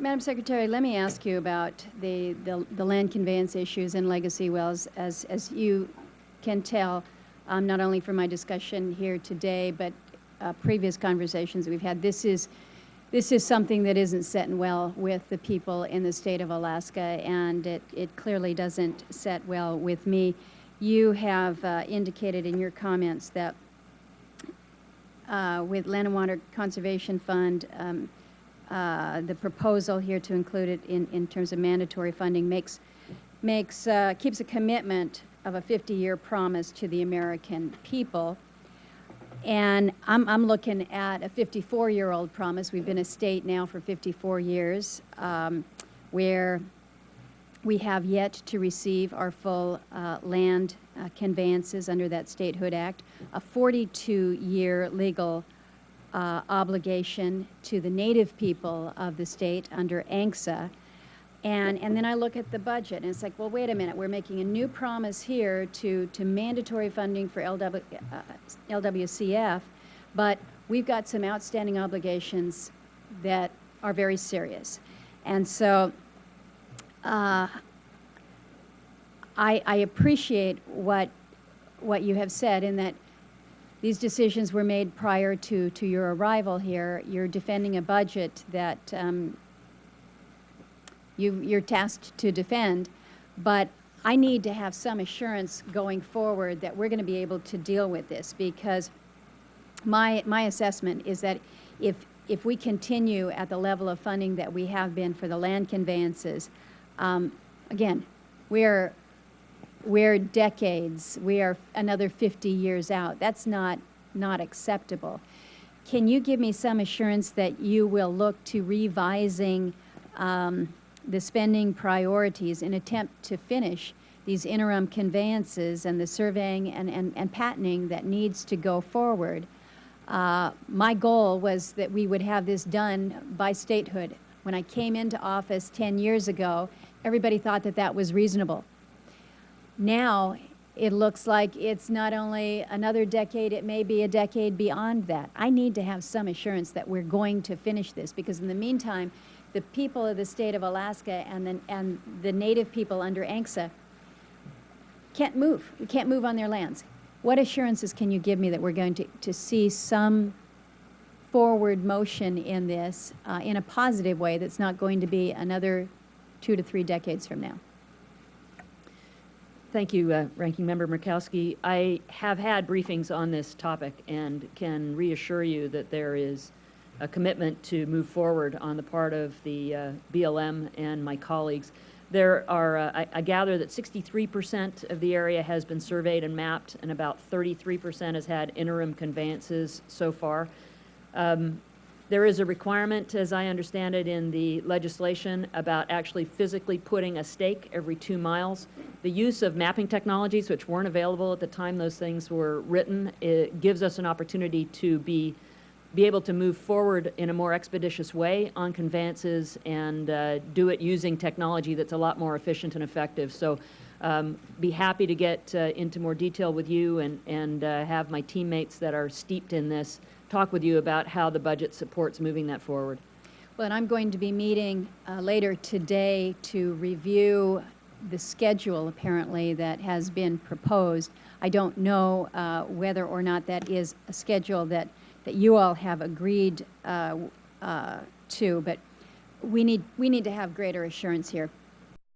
Madam Secretary, let me ask you about the land conveyance issues in Legacy Wells. As you can tell, not only from my discussion here today, but previous conversations we've had, this is something that isn't sitting well with the people in the state of Alaska, and it clearly doesn't set well with me. You have indicated in your comments that with Land and Water Conservation Fund, the proposal here to include it in terms of mandatory funding keeps a commitment of a 50-year promise to the American people. And I'm looking at a 54-year-old promise. We've been a state now for 54 years, where we have yet to receive our full land conveyances under that Statehood Act, a 42-year legal obligation to the Native people of the state under ANCSA. And then I look at the budget, and it's like, well, wait a minute. We're making a new promise here to mandatory funding for LWCF, but we've got some outstanding obligations that are very serious. And so I appreciate what you have said in that these decisions were made prior to your arrival here. You're defending a budget that you're tasked to defend, but I need to have some assurance going forward that we're going to be able to deal with this, because my assessment is that if we continue at the level of funding that we have been for the land conveyances, again, we're decades, we are another 50 years out. That's not acceptable. Can you give me some assurance that you will look to revising the spending priorities in attempt to finish these interim conveyances and the surveying and patenting that needs to go forward? My goal was that we would have this done by statehood. When I came into office 10 years ago, everybody thought that that was reasonable. Now it looks like it's not only another decade, it may be a decade beyond that. I need to have some assurance that we're going to finish this, because in the meantime, the people of the state of Alaska and the Native people under ANCSA can't move. We can't move on their lands. What assurances can you give me that we're going to see some forward motion in this in a positive way that's not going to be another 2 to 3 decades from now? Thank you, Ranking Member Murkowski. I have had briefings on this topic and can reassure you that there is a commitment to move forward on the part of the BLM and my colleagues. There are, I gather that 63% of the area has been surveyed and mapped, and about 33% has had interim conveyances so far. There is a requirement, as I understand it, in the legislation about actually physically putting a stake every 2 miles. The use of mapping technologies, which weren't available at the time those things were written, it gives us an opportunity to be able to move forward in a more expeditious way on conveyances and do it using technology that's a lot more efficient and effective. So be happy to get into more detail with you and have my teammates that are steeped in this talk with you about how the budget supports moving that forward. Well, and I'm going to be meeting later today to review the schedule, apparently, that has been proposed. I don't know whether or not that is a schedule that you all have agreed to, but we need to have greater assurance here.